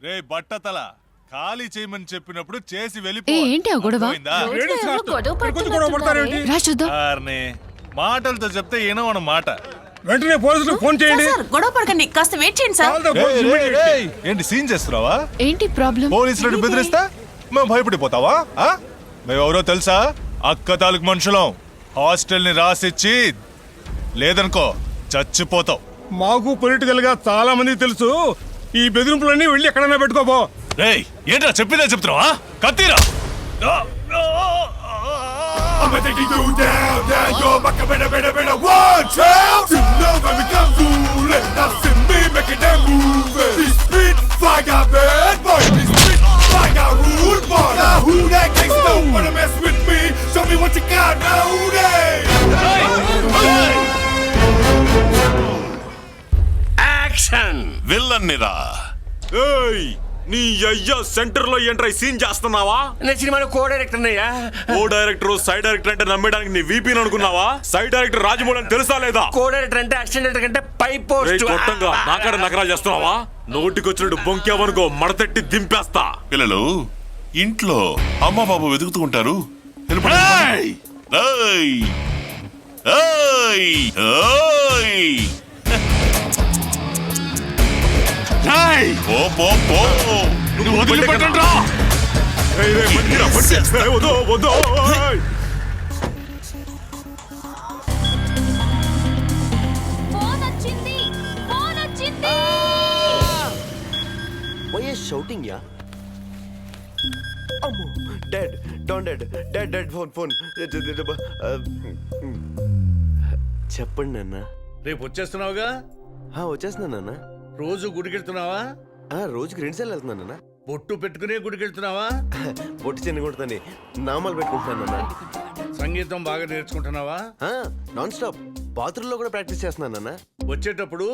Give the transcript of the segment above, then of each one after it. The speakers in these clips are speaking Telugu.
రే బట్టతల ఖాళీ చేయమని చెప్పినప్పుడు చేసి వెళ్ళిపో. ఏంటి ఆ గొడవ? రా చూద్దాం. మాటలతో చెప్తే ఏనో మాట. వెంటనే పోలీసులకు ఫోన్ చేయండి. గొడవ పడకండి, కాస్త వెయిట్ చేయండి సార్. ఏంటి సీన్ చేస్తున్నావా? ఏంటి ప్రాబ్లం? పోలీసులను బెదిరిస్తా మేము భయపడిపోతావా? మేమెవరో తెలుసా? అక్క తాలూకు మనుషులం. హాస్టల్ ని రాసిచ్చి లేదనుకో చచ్చిపోతావు. మాకు పొలిటికల్ గా చాలా మంది తెలుసు. ఈ బెదిరింపులన్నీ వెళ్ళి ఎక్కడైనా పెట్టుకోబో. రేయ్ ఏంట్రా చెప్పినా చెప్తున్నావా? కత్తిరా. I'm taking you down, down, you're back a better, watch out! You know when we come through, let us see me making them move. This street fire bad boy, this street fire rude boy. Now who that gangsta don't wanna mess with me? Show me what you got, now who that? Action villain నిరా. ఏయ్ నీ అయ్యా సెంటర్ లో ఎంట్రై సీన్ చేస్తున్నావా? నేను సినిమాలో కో డైరెక్టర్ అయ్యా. కో డైరెక్టర్ సైడ్ డైరెక్టర్ అంటే నమ్మడానికి నీ వీపీని అనుకున్నావా? సైడ్ డైరెక్టర్ రాజమౌళి అని తెలుసా లేదా? కో డైరెక్టర్ అంటే అసిస్టెంట్ డైరెక్టర్ కంటే పై పోస్ట్. కొట్టంగా నాకాడ నకరాలు చేస్తున్నావా? నోటికొచ్చినట్టు బొంకేవనుకో మడతెట్టి దింపేస్తా. పిల్లలు ఇంట్లో అమ్మ బాబు వెతుకుతూ ఉంటారు. Shouting, yeah. Oh, dead, dead, phone. చెప్పండి నాన్న. రేపు వచ్చేస్తున్నావుగా? వచ్చేస్తున్నా నాన్న. రోజు గుడికెళ్తున్నావా? రోజుకి 2 సార్లు వెళ్తున్నా నాన్న. బొట్టు పెట్టుకునే గుడికెళ్తున్నావా? బొట్టు చిన్నగుంటుందని నామాలు పెట్టుకుంటున్నాను నాన్న. సంగీతం బాగా నేర్చుకుంటున్నావా? నాన్ స్టాప్ బాత్రూంలో కూడా ప్రాక్టీస్ చేస్తున్నాను నాన్న. వచ్చేటప్పుడు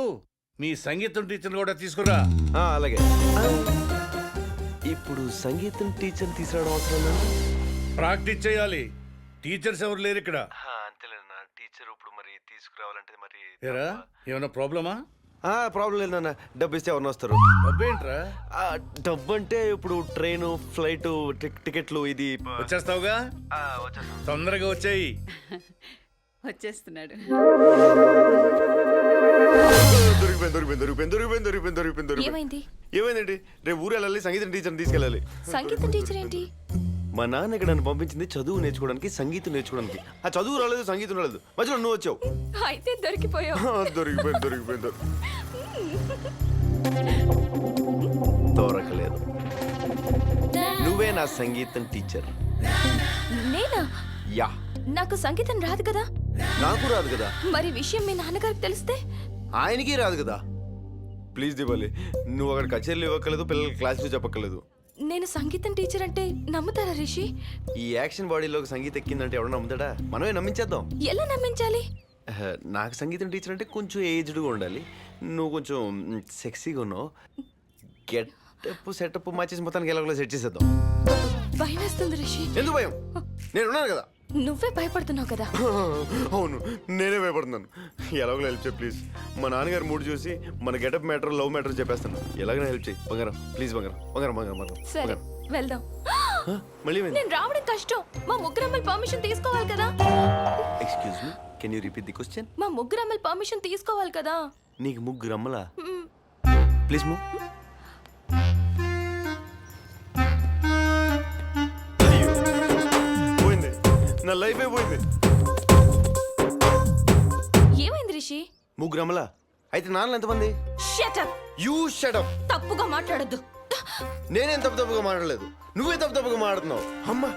మీ సంగీతం టీచర్ కూడా తీసుకురా. అలాగే. ఇప్పుడు సంగీతం టీచర్ తీసుకురావడం అవసరం. ప్రాక్టీస్ చేయాలి. టీచర్స్ ఎవరు లేరు ఇక్కడ. అంతేలేనా టీచర్ ఇప్పుడు మరి తీసుకురావాలంటే మరి ఏమైనా ప్రాబ్లమా? ప్రాబ్లం లేదు నాన్న. డబ్బు ఇస్తే ఎవరిని వస్తారు? డబ్బేంట్రా? డబ్బు అంటే ఇప్పుడు ట్రైన్ ఫ్లైట్ టికెట్లు ఇది. వచ్చేస్తావుగా? తొందరగా వచ్చేయి. వచ్చేస్తున్నాడు. ఏమైందండి? రేపు ఊరు వెళ్ళాలి, సంగీతం టీచర్ తీసుకెళ్ళాలి. సంగీతం టీచర్ ఏంటి? మా నాన్న ఇక్కడ నన్ను పంపించింది చదువు నేర్చుకోవడానికి, సంగీతం నేర్చుకోవడానికి. ఆ చదువు రాలేదు, సంగీతం రాలేదు. మధ్యలో నువ్వు వచ్చావు. అయితే దొరికిపోయావు. దొరికిపోయింది. దొరకలేదు. నువ్వే నా సంగీతం టీచర్. నేనా? యా. నాకు సంగీతం రాదు కదా. నాకు రాదు కదా. మరి విషయం మీ నాన్నగారికి తెలిస్తే? ఆయనకి రాదు కదా. ప్లీజ్ దీపాలి, నువ్వు అక్కడ కచేరీలు ఇవ్వక్కర్లేదు, పిల్లలకి క్లాసులు చెప్పక్కర్లేదు. నేను సంగీతం టీచర్ అంటే నమ్ముతారా రిషి? ఈ యాక్షన్ బాడీలోకి సంగీతం ఎక్కిందంటే ఎవడో నమ్ముతాడా? మనమే నమ్మించేద్దాం. ఎలా నమ్మించాలి? నాకు సంగీతం టీచర్ అంటే కొంచెం ఏజ్డ్గా ఉండాలి. నువ్వు కొంచెం సెక్సీగా ఉన్నావు. గెటప్ సెటప్ మార్చేసి మొత్తానికి ఎలాగో సెట్ చేసేద్దాం. భయం వేస్తుంది రిషి. ఎందుకు భయం? నేను ఉన్నాను కదా. నువ్వే భయపడుతున్నావు కదా. అవును, నేనే భయపడుతున్నాను. ఎలాగో హెల్ప్ చేయి ప్లీజ్. మా నాన్నగారు మూడు చూసి మన గెటప్ మ్యాటర్ లవ్ మ్యాటర్ చెప్పేస్తాను. ఎలాగైనా హెల్ప్ చేయి బంగారం, ప్లీజ్ బంగారం. సరే వెళ్దాం. మళ్ళీ నేను రావడం కష్టం. మా ముగ్గురమ్మల పర్మిషన్ తీసుకోవాలి కదా. Excuse me, can you repeat the question? మా ముగ్గురమ్మల పర్మిషన్ తీసుకోవాలి కదా. నీకు ముగ్గురు అమ్మలా? Please move. నా లైఫ్ అయిపోయింది. ఏమైంది రిషి? ముగ్గురు అమ్మలా? అయితే నాన్నలు ఎంతమంది? Shut up. You shut up. తప్పుగా మాట్లాడద్దు. నేనేం తప్పుగా మాట్లాడలేదు, నువ్వే తప్పుగా మాట్లాడుతున్నావు. అమ్మా,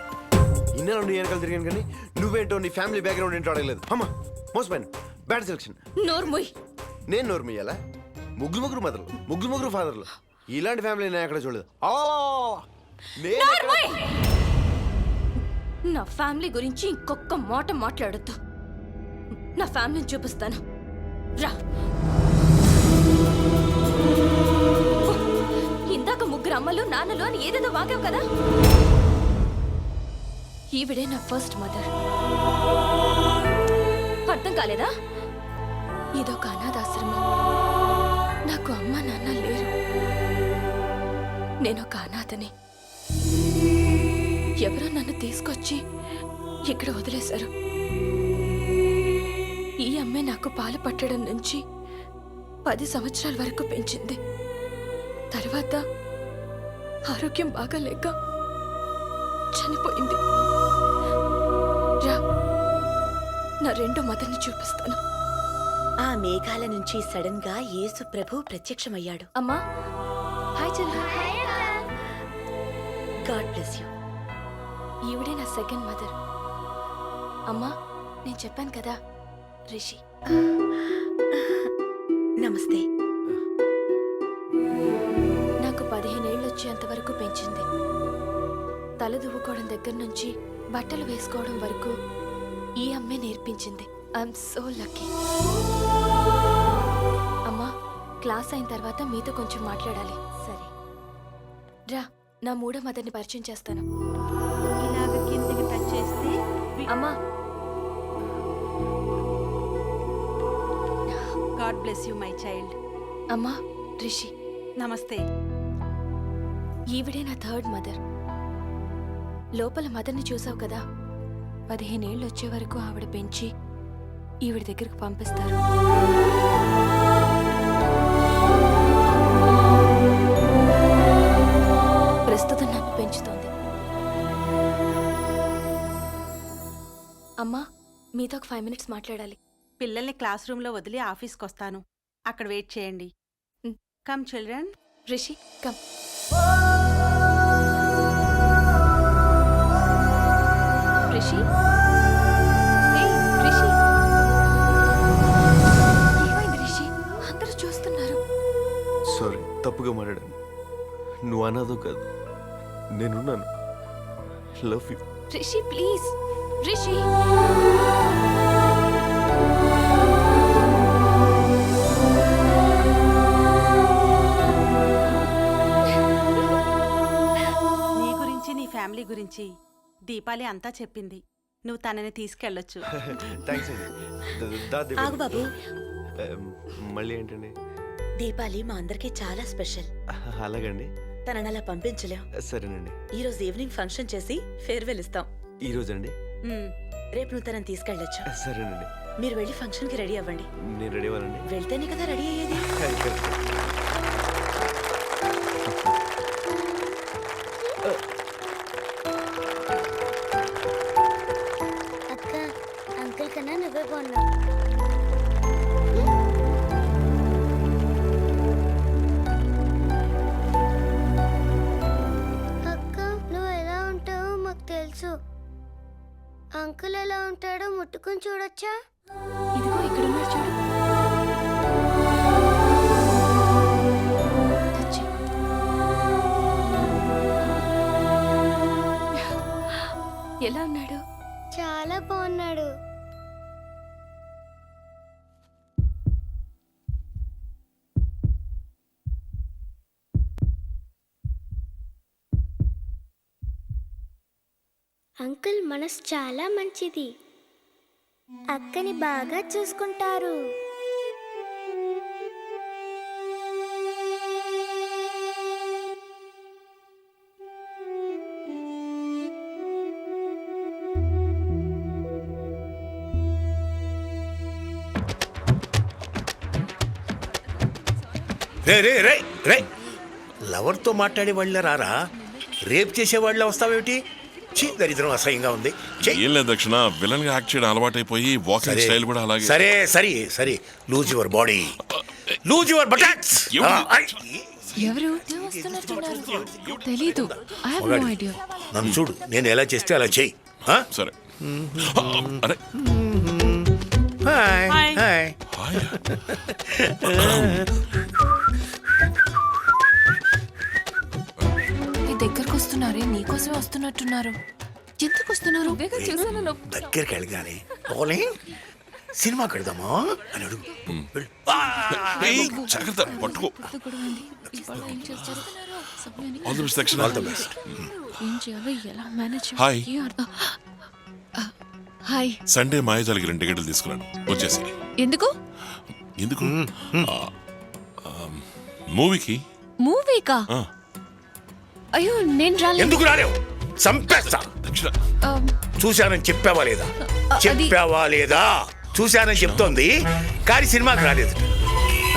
ఇన్నెలా నువ్వు వెనకాల తిరిగాను కానీ నువ్వేంటో నీ ఫ్యామిలీ బ్యాక్గ్రౌండ్ ఏంటో అడగలేదు. అమ్మా, మోసపోయాను. Bad selection. నోర్ముయ్. నేను నోర్మయ్యాలా? ముగ్గురు మదర్లు, ముగ్గురు ఫాదర్లు. ఇలాంటి ఫ్యామిలీ నేను ఎక్కడ చూడలేదు. నా ఫ్యామిలీ గురించి ఇంకొక మాట మాట్లాడొద్దు. నా ఫ్యామిలీని చూపిస్తాను, రా. ఇందాక ముగ్గురు అమ్మలు నాన్నలు అని ఏదేదో వాగావు కదా. ఈవిడే నా ఫస్ట్ మదర్. అర్థం కాలేదా? ఇదొక అనాథాశ్రమం. నాకు అమ్మ నాన్న లేరు. నేను ఒక అనాథని. ఎవరో నన్ను తీసుకొచ్చి ఇక్కడ వదిలేశారు. ఈ అమ్మే నాకు పాలు పట్టడం నుంచి 10 సంవత్సరాల వరకు పెంచింది. తర్వాత ఆరోగ్యం బాగాలేక చనిపోయింది. రా, నా రెండో మదర్ని చూపిస్తాను. ఆ మేఘాల నుంచి సడన్ గా యేసు ప్రభు ప్రత్యక్షమయ్యాడు. అమ్మా, hi children. God bless you. ఈవిడే నా సెకండ్ మదర్. అమ్మా, నేను చెప్పాను కదా, రిషి. నమస్తే. నాకు 15 ఏళ్ళు వచ్చేంత వరకు పెంచింది. తల దువ్వుకోవడం దగ్గర నుంచి బట్టలు వేసుకోవడం వరకు ఈ అమ్మే నేర్పించింది. I'm so lucky. అమ్మా, క్లాస్ అయిన తర్వాత మీతో కొంచెం మాట్లాడాలి. సరే, రా, నా మూడో మదర్ని పరిచయం చేస్తాను. ఇలాగ కిందకి టచ్ చేస్తే అమ్మా, God bless you my child. అమ్మా, రిషి. నమస్తే. ఈవిడే నా థర్డ్ మదర్. లోపల మదర్ని చూసావు కదా, 15 ఏళ్ళు వచ్చే వరకు ఆవిడ పెంచి ఈవిడ దగ్గరకు పంపిస్తారు. ప్రస్తుతం నన్ను పెంచుతోంది. అమ్మా, మీతో ఒక 5 మినిట్స్ మాట్లాడాలి. పిల్లల్ని క్లాస్ రూమ్ లో వదిలి ఆఫీస్కి వస్తాను. అక్కడ వెయిట్ చేయండి. Come children. Rishi, come. Rishi, ఏయ్, రిషి. ఏమైంది రిషి? అందరూ చూస్తున్నారు. సారీ, తప్పుగా మాట్లాడాను. నువ్వు అనాథో కాదు, నేనున్నాను. Love you. Rishi, please. Rishi. నీ గురించి నీ ఫ్యామిలీ గురించి దీపాలి అంతా చెప్పింది. నువ్వు తనని తీసుకెళ్ళొచ్చు. థ్యాంక్స్ అండి. ఆగు బాబు. మళ్ళీ ఏంటండి? దీపాలి మా అందరికీ చాలా స్పెషల్. అలాగండి. తనని అలా పంపించలేం. సరేనండి. ఈ రోజు ఈవినింగ్ ఫంక్షన్ చేసి ఫేర్వెల్ ఇస్తాం. ఈ రోజండి? రేపు నువ్వు తనని తీసుకెళ్ళొచ్చు. సరేనండి. మీరు వెళ్ళి ఫంక్షన్ కి రెడీ అవ్వండి. నేను రెడీ అవ్వాలండి? వెళ్తేనే కదా రెడీ అయ్యేది. అక్క, అంకుల్ కన్నా నువ్వే బాగున్నావు. అక్క, నువ్వు ఎలా ఉంటావో మాకు తెలుసు. అంకుల్ ఎలా ఉంటాడో ముట్టుకుని చూడొచ్చా? ఇదిగో ఇక్కడ ఉన్నారు చూడు. టచ్ చెయ్. ఎలా ఉన్నాడు? చాలా బాగున్నాడు. అంకుల్ మనసు చాలా మంచిది. అక్కని బాగా చూసుకుంటారు. రే రే రే రే లవర్తో మాట్లాడే వాళ్ళ రారా, రేప్ చేసేవాళ్ళ వస్తావేమిటి? ఛీ, దరిద్రం అసహ్యంగా ఉంది. ఏం లేదు దక్షిణ, విలన్ గా యాక్ట్ చేయడం అలవాటైపోయి వాకింగ్ స్టైల్ కూడా అలాగే. సరే సరే సరే, loose your body, loose your butts. ఎవరు తెలీదు. I have no idea. నన్ను చూడు, నేను ఎలా చేస్తే అలా చెయ్యి. సరే. అరే హాయ్ హాయ్. హాయ్. నీ దగ్గరకు వస్తున్నారే, నీకోసమే వస్తున్నట్టున్నారు. ఎందుకు వస్తున్నారు? దగ్గరికి వెళ్ళగానే పోలే సినిమాకి వెళ్దామా అని అడుగు. ఏయ్, జాగ్రత్త, పట్టుకో. ఆల్ ది బెస్ట్ దక్షిణ. All the best. ఏం చేయాలో ఎలా మేనేజ్ హాయ్. హాయ్. సండే మాయాజాలకి 2 టికెట్లు తీసుకున్నాను, వచ్చేసి. ఎందుకు? ఎందుకు? మూవీకి. మూవీకా? అయ్యో నేను రాలేదు. ఎందుకు రాలేవు? చంపేస్తా. దక్షిణ చూశానని చెప్పావా లేదా? చెప్పావా లేదా? చూశానని చెప్తోంది కానీ సినిమాకి రాలేదు.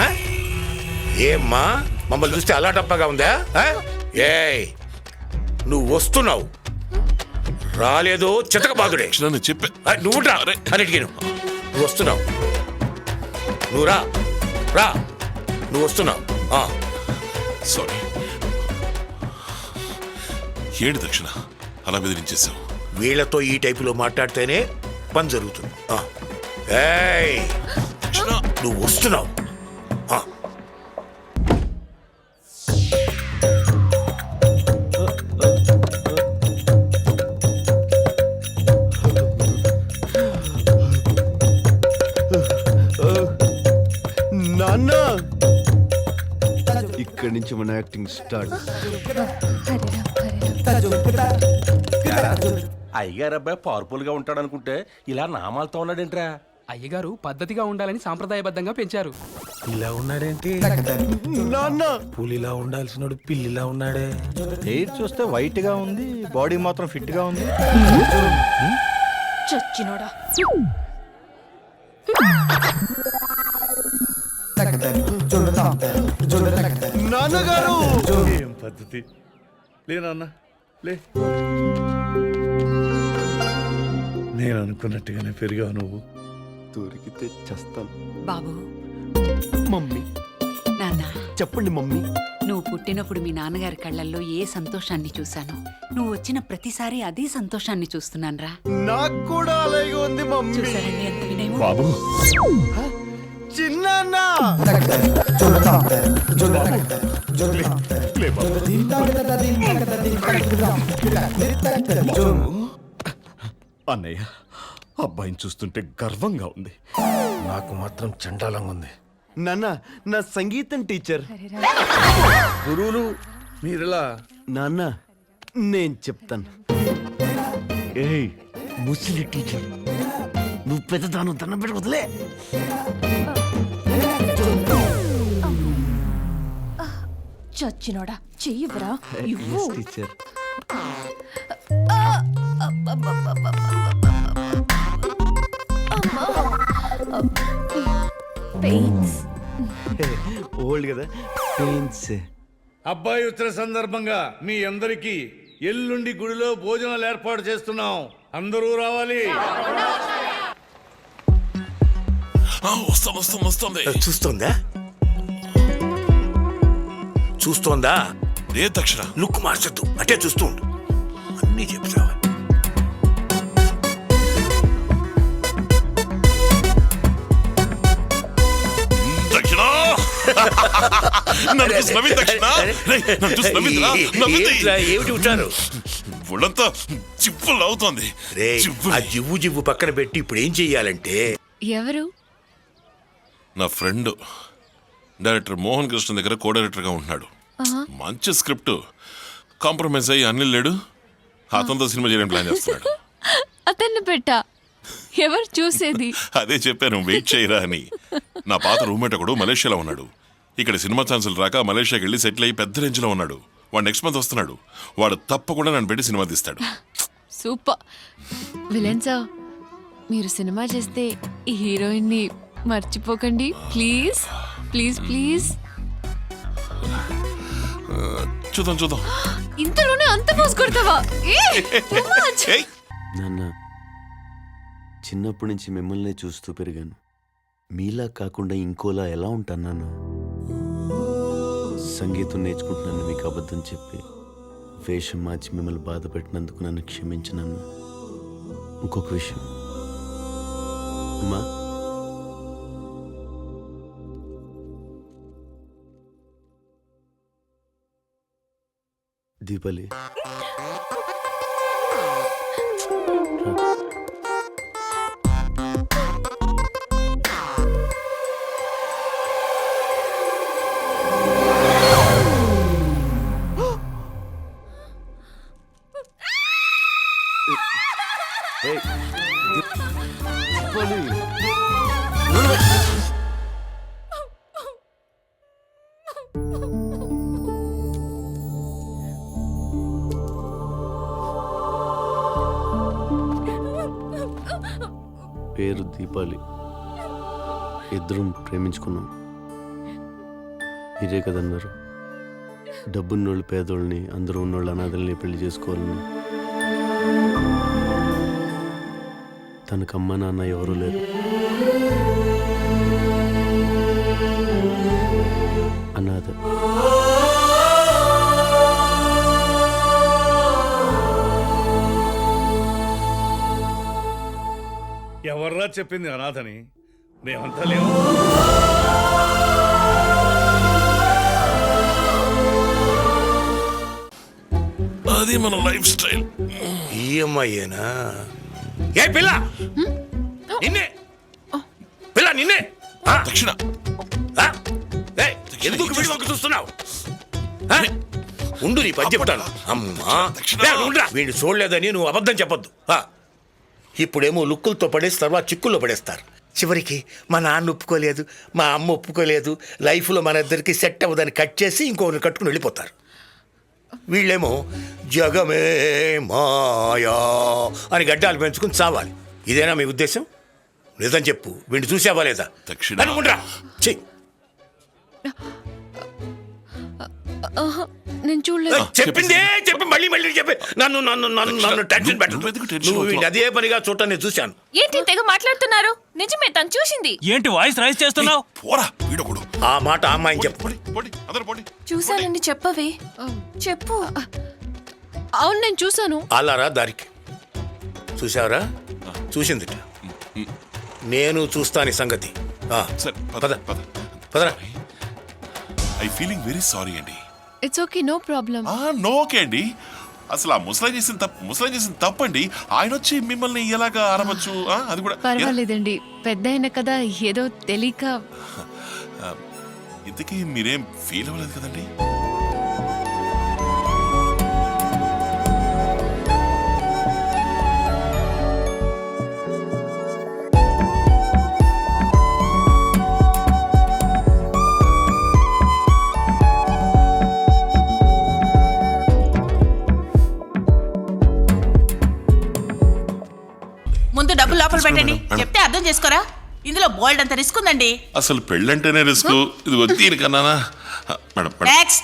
ఆ? ఏమ్మా మమ్మల్ని చూస్తే అలా టప్పగా ఉందా? ఏయ్ నువ్వు వస్తున్నావు, రాలేదు చితకబాదుడే. దక్షిణ నేను చెప్పే నువ్వు రా అన్నిటికీ నువ్వు వస్తున్నావు. నువ్వు రా రా నువ్వు వస్తున్నావు. సారీ. ఏడు దక్షిణ అలా బెదిరించేసావు. వీళ్ళతో ఈ టైపులో మాట్లాడితేనే పని జరుగుతుంది. ఏయ్ దక్షిణ నువ్వు వస్తున్నావు. నాన్న ఇక్కడి నుంచి మన యాక్టింగ్ స్టార్ట్. అయ్యగారు అబ్బాయి పవర్ఫుల్ గా ఉంటాడు అనుకుంటే ఇలా నామాలతో ఉన్నాడేంట్రా? అయ్యగారు పద్ధతిగా ఉండాలని సాంప్రదాయబద్ధంగా పెంచారు. ఇలా ఉన్నాడేంటి? నాన్న పులిలా ఉండాల్సినోడు పిల్లిలా ఉన్నాడే. హెయిర్ చూస్తే వైట్ గా ఉంది, బాడీ మాత్రం ఫిట్ గా ఉంది. చచ్చినోడా. నాన్నగారు ఏం పద్ధతి లేనన్న లే. నేను అనుకున్నట్టుగానే పెరిగావు నువ్వు. దొరికితే చేస్తాను. బాబు మమ్మీ నాన్న చెప్పండి మమ్మీ. నువ్వు పుట్టినప్పుడు మీ నాన్నగారి కళ్ళల్లో ఏ సంతోషాన్ని చూశాను, నువ్వు వచ్చిన ప్రతిసారి అదే సంతోషాన్ని చూస్తున్నానురా. నాకు కూడా అలాగే ఉంది మమ్మీ. చూసారండి ఎంత వినయమో. బాబు చిన్న అన్నయ్య, అబ్బాయిని చూస్తుంటే గర్వంగా ఉంది. నాకు మాత్రం చండాలంగా ఉంది. నాన్న నా సంగీతం టీచర్. గురువులు మీరిలా. నాన్న నేను చెప్తాను. ఏయ్ ముసలి టీచర్, నువ్వు పెద్దదాను దండం పెట్టి వదిలే. చచ్చినోడా చెయ్యవరా ఇవ్వు. Teacher pains. ఓల్డ్ కదా పెయిన్స్. అబ్బాయి వచ్చిన సందర్భంగా మీ అందరికీ ఎల్లుండి గుడిలో భోజనాలు ఏర్పాటు చేస్తున్నాం. అందరూ రావాలి. వస్తుంది. చూస్తోందా? చూస్తోందా? ఏ దక్షిణ లుక్ మార్చద్దు, అటే చూస్తూ ఉండు. అన్నీ చెప్తావా? దక్షిణ నన్ను చూసి నవ్వింది దక్షిణ. రేయ్, నన్ను చూసి నవ్విందిరా, నవ్వింది. ఏమిటి ఉంటారు? ఒళ్ళంతా చిప్పులు అవుతోంది. రే ఆ జివ్వు జివ్వు పక్కన పెట్టి ఇప్పుడు ఏం చెయ్యాలంటే, ఎవరు? నా ఫ్రెండ్ డైరెక్టర్ మోహన్ కృష్ణ దగ్గర కో డైరెక్టర్గా ఉంటున్నాడు. మంచి స్క్రిప్ట్. కాంప్రమైజ్ అయ్యి అనిల్ లేడు, అతనితో సినిమా చేయడానికి ప్లాన్ చేస్తున్నాడు. అతన్ని పెట్టా ఎవరు చూసేది? అదే చెప్పాను వెయిట్ చేయరా అని. నా పాత రూమ్మేట్ ఒకడు మలేషియాలో ఉన్నాడు. ఇక్కడ సినిమా ఛాన్సులు రాక మలేషియాకి వెళ్ళి సెటిల్ అయ్యి పెద్ద రేంజ్లో ఉన్నాడు. వాడు నెక్స్ట్ మంత్ వస్తున్నాడు. వాడు తప్పకుండా నన్ను పెట్టి సినిమా తీస్తాడు. సూపర్. విలన్ సార్, మీరు సినిమా చేస్తే ఈ హీరోయిన్ని మర్చిపోకండి ప్లీజ్ ప్లీజ్ ప్లీజ్. చూద్దాం. ఇంతలోనే అంత పోస్ కొడతావా? నాన్న చిన్నప్పటి నుంచి మిమ్మల్ని చూస్తూ పెరిగాను. మీలా కాకుండా ఇంకోలా ఎలా ఉంటాను నాన్న? సంగీతం నేర్చుకుంటున్నాను మీకు అబద్ధం చెప్పి వేషం మార్చి మిమ్మల్ని బాధ పెట్టినందుకు నన్ను క్షమించినాను. ఇంకొక విషయం అమ్మా, దీపాలి పేరు దీపాలి. ఇద్దరం ప్రేమించుకున్నాం. మీరే కదన్నారు డబ్బున్నోళ్ళు పేదోళ్ళని, అందరూ ఉన్నోళ్ళు అనాథల్ని పెళ్లి చేసుకోవాలని. తనకు అమ్మ నాన్న ఎవరూ లేరు. అనాథ. ఎవర్రా చెప్పింది అనాథని? మేమంతా లేవు. అది మన లైఫ్ స్టైల్. ఈ అమ్మాయేనా? ఏ పిల్ల నిన్నే, పిల్ల నిన్నే. దక్షిణ ఏయ్, ఎందుకు వీడి వంక చూస్తున్నావు? ఉండు, నీ పని చెప్తాను. అమ్మా వీడిని చూడలేదని నువ్వు అబద్ధం చెప్పొద్దు. ఇప్పుడేమో లుక్కులతో పడేసి తర్వాత చిక్కుల్లో పడేస్తారు. చివరికి మా నాన్న ఒప్పుకోలేదు, మా అమ్మ ఒప్పుకోలేదు, లైఫ్లో మన ఇద్దరికి సెట్ అవ్వదని కట్ చేసి ఇంకొకరిని కట్టుకుని వెళ్ళిపోతారు. వీళ్ళేమో జగమే మాయా అని గడ్డాలు పెంచుకుని చావాలి. ఇదేనా మీ ఉద్దేశం? నిజం చెప్పు, వీడిని చూసావా లేదా? అనుకుంటా నేను చూడలేదు. చెప్పిందే చెప్పి మళ్ళీ మళ్ళీ చెప్పి నన్ను నన్ను నన్ను నన్ను టెన్షన్ పెట్టు. నువ్వు వీడిని అదే పనిగా చూడటం నేను చూశాను. ఏంటి తెగ మాట్లాడుతున్నారు? నిజమే, తను చూసింది. ఏంటి వాయిస్ రైజ్ చేస్తున్నావు? పోరా వీడొకడు. ఆ మాట ఆ అమ్మాయిని చెప్పు. చూశానని చెప్పవే. చెప్పు. అవును, నేను చూశాను. అలారా దారికి చూసావరా? చూసిందిట. నేను చూస్తాను ఈ సంగతి. పద పదరా. ఐ ఫీలింగ్ వెరీ సారీ అండి. It's okay, no problem. No okay అండి. అసలు ఆ ముసలాయి చేసిన తప్పండి. ఆయన వచ్చి మిమ్మల్ని ఎలాగా ఆరవచ్చు? అది కూడా పర్వాలేదండి, పెద్ద అయిన కదా, ఏదో తెలియక. ఇంతకీ మీరేం ఫీల్ అవ్వలేదు కదండి? ముందు డబ్బు లోపల పెట్టండి. చెప్తే అర్థం చేసుకోరా? ఇందులో బోల్డ్ అంత రిస్క్ ఉందండి. అసలు పెళ్ళంటేనే రిస్క్. ఇది దీనికన్నా మేడం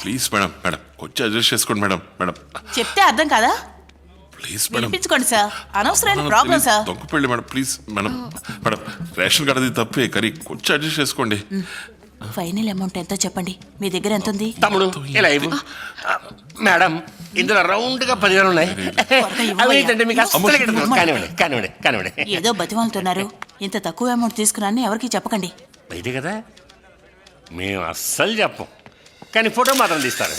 ప్లీజ్ మేడం కొంచెం అడ్జస్ట్ చేసుకోండి మేడం. చెప్తే అర్థం కాదా? ప్లీజ్ మేడం వినిపించుకోండి సార్, అనవసరమైన ప్రాబ్లం సార్. దొంగ పెళ్ళి madam, please madam. Ration card అది తప్పే, కానీ కొంచెం అడ్జస్ట్ చేసుకోండి. ఫైనల్ అమౌంట్ ఎంతో చెప్పండి. మీ దగ్గర ఎంత ఉంది? తమ్ముడు ఇలా ఇవ్వు. మేడం ఇందులో రౌండ్ గా 10,000 ఉన్నాయి. కానివ్వండి. ఏదో బతిమాలుతున్నారు. ఇంత తక్కువ అమౌంట్ తీసుకున్నాను ఎవరికి చెప్పకండి. అయితే కదా మేము అస్సలు చెప్పం, కానీ ఫోటో మాత్రం తీస్తారు.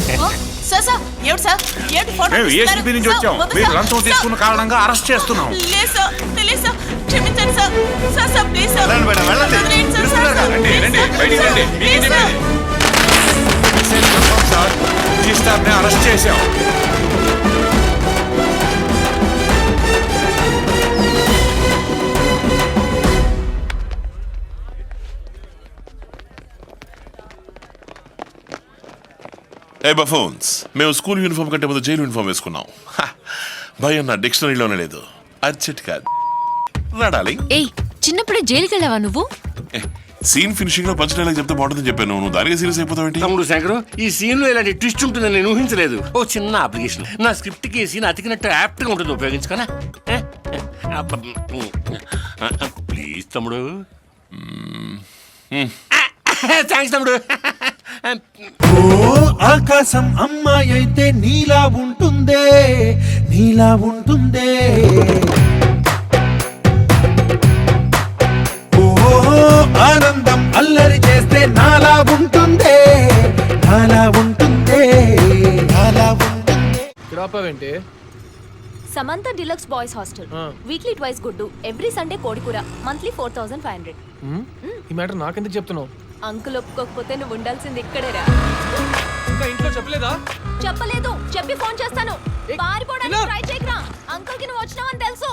సార్ సార్ ఏమిటి సార్? ఏంటి ఫోటో ఏసీబీ నుంచి వచ్చాం. మీరు లంచం తీసుకున్న కారణంగా అరెస్ట్ చేస్తున్నాం. లేదు సార్, తెలియదు సార్, క్షమించండి sir. Sir sir please sir. Arrest చేశాం. ఏ బఫోన్స్, మేము స్కూల్ యూనిఫామ్ కంటే ముందు జైలు యూనిఫామ్ వేసుకున్నాం. భయం నా డిక్షనరీలోనే లేదు. అర్జెంట్ కాదు, నడాలి. ఏయ్, చిన్నప్పుడే జైలుకి వెళ్ళావా నువ్వు? సీన్ ఫినిషింగ్ లో పంచ్ డైలాగ్ చెప్తే బాగుంటుందని చెప్పాను. నువ్వు దానికి సీరియస్ అయిపోతావేంటి? తమ్ముడు శంకరు, ఈ సీన్ లో ఇలాంటి ట్విస్ట్ ఉంటుందని నేను ఊహించలేదు. ఓ చిన్న అప్లికేషన్, నా స్క్రిప్ట్ కి ఈ సీన్ అతికినట్టు యాప్ట్ గా ఉంటుంది, ఉపయోగించుకోనా? ప్లీజ్ తమ్ముడు. థ్యాంక్స్ తమ్ముడు. ఆకాశం అమ్మాయి అయితే నీలా ఉంటుందే, ఆనందం అల్లరి చేస్తే నాలా ఉంటుందే. Samantha deluxe boys hostel. Weekly twice గుడ్డు, ఎవ్రీ సండే కోడికూర, మంత్లీ 4,500. ఈ మ్యాటర్ నాకెందుకు చెప్తున్నావు? అంకుల్ ఒప్పుకోకపోతే నువ్వు ఉండాల్సింది ఇక్కడేరా. ఇంకా ఇంట్లో చెప్పలేదా? చెప్పలేదు, చెప్పి ఫోన్ చేస్తాను. పారిపోవడానికి ట్రై చేయకరా. అంకుల్ కి నువ్వు వచ్చినావని తెలుసు.